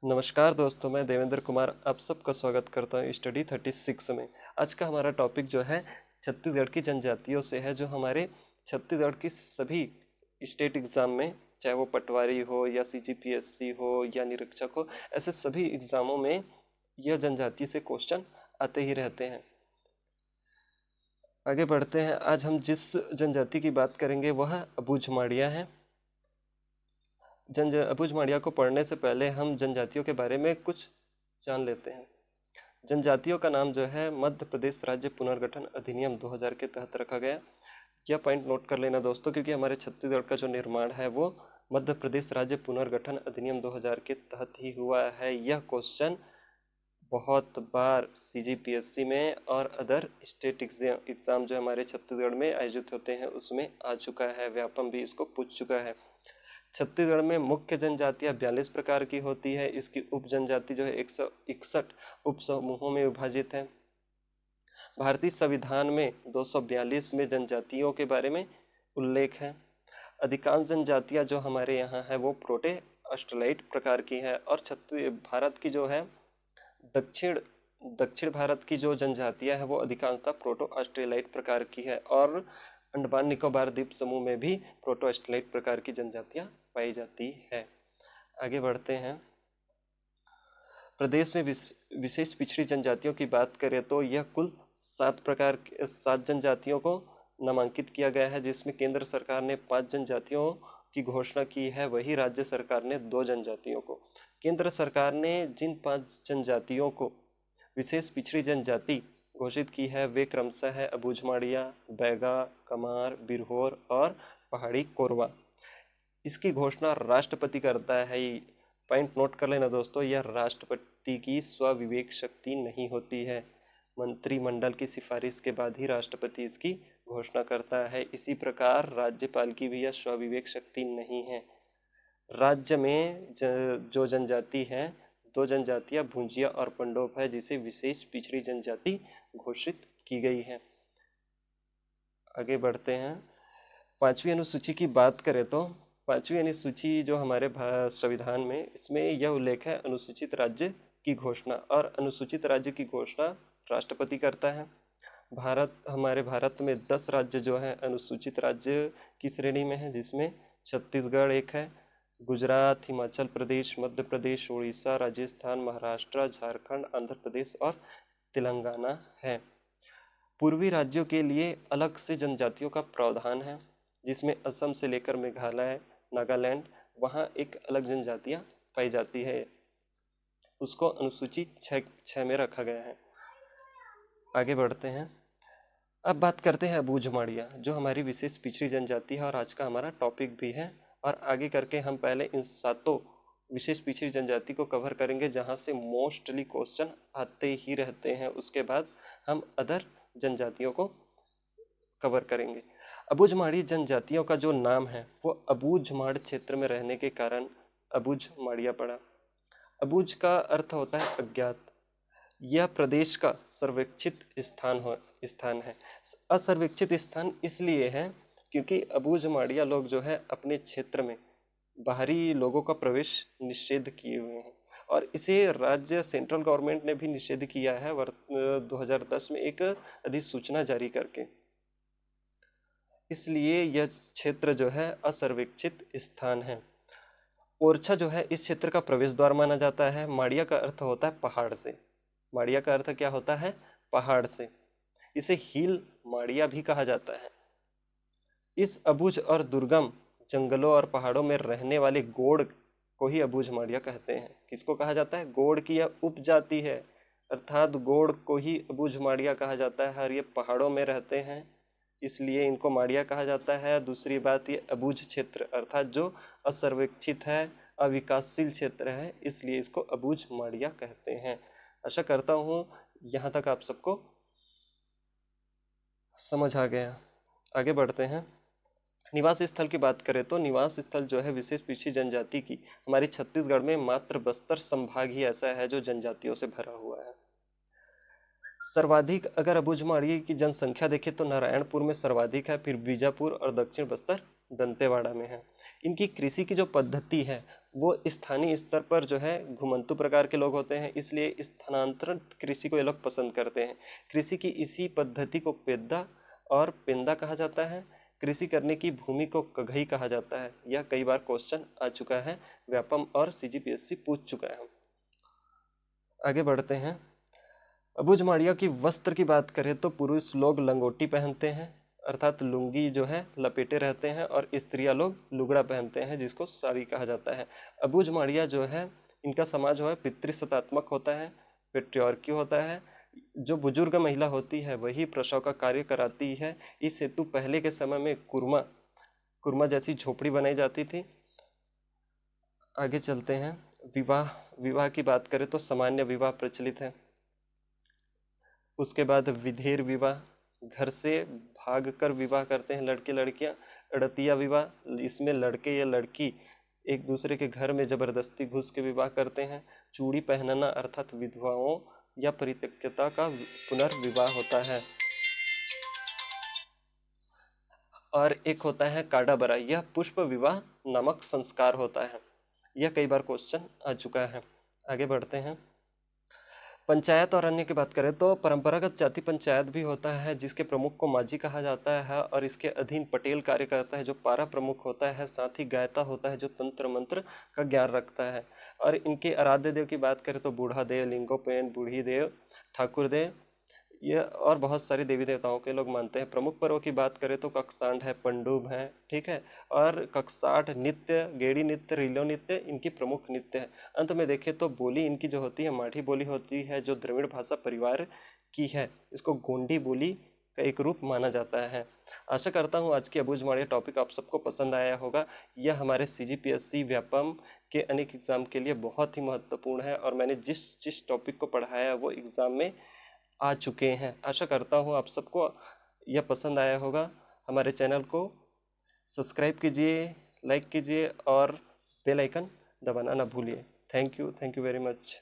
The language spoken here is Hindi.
नमस्कार दोस्तों, मैं देवेंद्र कुमार आप सबका स्वागत करता हूँ स्टडी 36 में। आज का हमारा टॉपिक जो है छत्तीसगढ़ की जनजातियों से है, जो हमारे छत्तीसगढ़ की सभी स्टेट एग्ज़ाम में, चाहे वो पटवारी हो या सीजीपीएससी हो या निरीक्षक हो, ऐसे सभी एग्ज़ामों में यह जनजाति से क्वेश्चन आते ही रहते हैं। आगे बढ़ते हैं। आज हम जिस जनजाति की बात करेंगे वह अबूझ माड़िया है। अबूझ माड़िया को पढ़ने से पहले हम जनजातियों के बारे में कुछ जान लेते हैं। जनजातियों का नाम जो है मध्य प्रदेश राज्य पुनर्गठन अधिनियम 2000 के तहत रखा गया। यह पॉइंट नोट कर लेना दोस्तों, क्योंकि हमारे छत्तीसगढ़ का जो निर्माण है वो मध्य प्रदेश राज्य पुनर्गठन अधिनियम 2000 के तहत ही हुआ है। यह क्वेश्चन बहुत बार सीजीपीएससी में और अदर स्टेट एग्जाम जो हमारे छत्तीसगढ़ में आयोजित होते हैं उसमें आ चुका है। व्यापम भी इसको पूछ चुका है। छत्तीसगढ़ में मुख्य जनजातियां 42 प्रकार की होती है। इसकी उप जनजाति जो है 161 उप समूहों में विभाजित है। भारतीय संविधान में 242 में जनजातियों के बारे में उल्लेख है। अधिकांश जनजातियां जो हमारे यहाँ है वो प्रोटे ऑस्ट्रेलाइट प्रकार की है। और भारत की जो है दक्षिण दक्षिण भारत की जो जनजातियां हैं वो अधिकांशतः प्रोटो ऑस्ट्रेलाइट प्रकार की है। और अंडमान निकोबार द्वीप समूह में भी प्रोटो ऑस्ट्रेलाइट प्रकार की जनजातियां पाई जाती है। आगे बढ़ते हैं। प्रदेश में विशेष पिछड़ी जनजातियों की बात करें तो यह कुल 7 जनजातियों को नामांकित किया गया है, जिसमें केंद्र सरकार ने 5 जनजातियों की घोषणा की है, वही राज्य सरकार ने 2 जनजातियों को। केंद्र सरकार ने जिन 5 जनजातियों को विशेष पिछड़ी जनजाति घोषित की है वे क्रमशः है अबूझ माड़िया, बैगा, कमार, बिरहोर और पहाड़ी कोरवा। इसकी घोषणा राष्ट्रपति करता है। पॉइंट नोट कर लेना दोस्तों, यह राष्ट्रपति की स्वविवेक शक्ति नहीं होती है। मंत्रिमंडल की सिफारिश के बाद ही राष्ट्रपति इसकी घोषणा करता है। इसी प्रकार राज्यपाल की भी यह स्वविवेक शक्ति नहीं है। राज्य में जो जनजाति है, 2 जनजातियां भुंजिया और पंडोप है, जिसे विशेष पिछड़ी जनजाति घोषित की गई है। आगे बढ़ते हैं। 5वीं अनुसूची की बात करें तो 5वीं अनुसूची जो हमारे संविधान में, इसमें यह उल्लेख है अनुसूचित राज्य की घोषणा, और अनुसूचित राज्य की घोषणा राष्ट्रपति करता है। हमारे भारत में 10 राज्य जो है अनुसूचित राज्य की श्रेणी में है, जिसमें छत्तीसगढ़ एक है, गुजरात, हिमाचल प्रदेश, मध्य प्रदेश, उड़ीसा, राजस्थान, महाराष्ट्र, झारखंड, आंध्र प्रदेश और तेलंगाना है। पूर्वी राज्यों के लिए अलग से जनजातियों का प्रावधान है, जिसमें असम से लेकर मेघालय, नागालैंड, वहाँ एक अलग जनजातियाँ पाई जाती है। उसको अनुसूची 6 में रखा गया है। आगे बढ़ते हैं। अब बात करते हैं अबूझ माड़िया, जो हमारी विशेष पिछड़ी जनजाति है और आज का हमारा टॉपिक भी है। और आगे करके हम पहले इन 7 विशेष पिछड़ी जनजाति को कवर करेंगे, जहाँ से मोस्टली क्वेश्चन आते ही रहते हैं। उसके बाद हम अदर जनजातियों को कवर करेंगे। अबूझ माड़ी जनजातियों का जो नाम है वो अबूझ माड़ क्षेत्र में रहने के कारण अबूझ माड़िया पड़ा। अबूझ का अर्थ होता है अज्ञात। यह प्रदेश का सर्वेक्षित स्थान है। असर्वेक्षित स्थान इसलिए है क्योंकि अबूझ माड़िया लोग जो है अपने क्षेत्र में बाहरी लोगों का प्रवेश निषेध किए हुए हैं, और इसे राज्य सेंट्रल गवर्नमेंट ने भी निषेध किया है 2010 में एक अधिसूचना जारी करके। इसलिए यह क्षेत्र जो है असर्वेक्षित स्थान है। ओरछा जो है इस क्षेत्र का प्रवेश द्वार माना जाता है। माड़िया का अर्थ होता है पहाड़ से। माड़िया का अर्थ क्या होता है? पहाड़ से। इसे हिल माड़िया भी कहा जाता है। इस अबूझ और दुर्गम जंगलों और पहाड़ों में रहने वाले गोड़ को ही अबूझ माड़िया कहते हैं। किसको कहा जाता है? गोड़ की यह उपजाति है, अर्थात गोड़ को ही अबूझ माड़िया कहा जाता है। और ये पहाड़ों में रहते हैं, इसलिए इनको माड़िया कहा जाता है। दूसरी बात, ये अबूझ क्षेत्र अर्थात जो असर्वेक्षित है, अविकासशील क्षेत्र है, इसलिए इसको अबूझ माड़िया कहते हैं। आशा करता हूँ यहाँ तक आप सबको समझ आ गया। आगे बढ़ते हैं। निवास स्थल की बात करें तो निवास स्थल जो है विशेष पिछड़ी जनजाति की हमारी छत्तीसगढ़ में मात्र बस्तर संभाग ही ऐसा है जो जनजातियों से भरा हुआ है। सर्वाधिक अगर अबूझ माड़िया की जनसंख्या देखें तो नारायणपुर में सर्वाधिक है, फिर बीजापुर और दक्षिण बस्तर दंतेवाड़ा में है। इनकी कृषि की जो पद्धति है वो स्थानीय स्तर पर जो है घुमंतु प्रकार के लोग होते हैं, इसलिए स्थानांतरित कृषि को ये लोग पसंद करते हैं। कृषि की इसी पद्धति को पेद्दा और पेंदा कहा जाता है। कृषि करने की भूमि को कघई कहा जाता है। यह कई बार क्वेश्चन आ चुका है, व्यापम और सीजीपीएससी पूछ चुका है। आगे बढ़ते हैं। अबूझमाड़िया की वस्त्र की बात करें तो पुरुष लोग लंगोटी पहनते हैं, अर्थात लुंगी जो है लपेटे रहते हैं, और स्त्रियां लोग लुगड़ा पहनते हैं जिसको साड़ी कहा जाता है। अबूझमाड़िया जो है इनका समाज जो है पितृसत्तात्मक होता है, पेट्रियार्की होता है। जो बुजुर्ग महिला होती है वही प्रसव का कार्य कराती है। इस हेतु पहले के समय में कुरमा कुरमा जैसी झोपड़ी बनाई जाती थी। आगे चलते हैं। विवाह विवाह की बात करें तो सामान्य विवाह प्रचलित है। उसके बाद विधेर विवाह, घर से भागकर विवाह करते हैं लड़के लड़कियां। अड़तिया विवाह, इसमें लड़के या लड़की एक दूसरे के घर में जबरदस्ती घुस के विवाह करते हैं। चूड़ी पहनना अर्थात विधवाओं या परित्यक्ता का पुनर्विवाह होता है। और एक होता है काडाबरा, यह पुष्प विवाह नामक संस्कार होता है। यह कई बार क्वेश्चन आ चुका है। आगे बढ़ते हैं। पंचायत और अन्य की बात करें तो परंपरागत जाति पंचायत भी होता है जिसके प्रमुख को माझी कहा जाता है, और इसके अधीन पटेल कार्य करता है जो पारा प्रमुख होता है, साथ ही गायता होता है जो तंत्र मंत्र का ज्ञान रखता है। और इनके आराध्य देव की बात करें तो बूढ़ा देव, लिंगोपेन, बूढ़ी देव, ठाकुर देव, ये और बहुत सारे देवी देवताओं के लोग मानते हैं। प्रमुख पर्व की बात करें तो कक्षांड है, पंडुब है, ठीक है, और कक्षाठ नृत्य, गेड़ी नृत्य, रीलो नृत्य इनकी प्रमुख नृत्य है। अंत में देखें तो बोली इनकी जो होती है माठी बोली होती है जो द्रविड़ भाषा परिवार की है। इसको गोंडी बोली का एक रूप माना जाता है। आशा करता हूँ आज की अबूझमाड़िया टॉपिक आप सबको पसंद आया होगा। यह हमारे सीजीपीएससी व्यापम के अनेक एग्जाम के लिए बहुत ही महत्वपूर्ण है, और मैंने जिस जिस टॉपिक को पढ़ाया है वो एग्जाम में आ चुके हैं। आशा करता हूँ आप सबको यह पसंद आया होगा। हमारे चैनल को सब्सक्राइब कीजिए, लाइक कीजिए और बेल आइकन दबाना ना भूलिए। Thank you very much.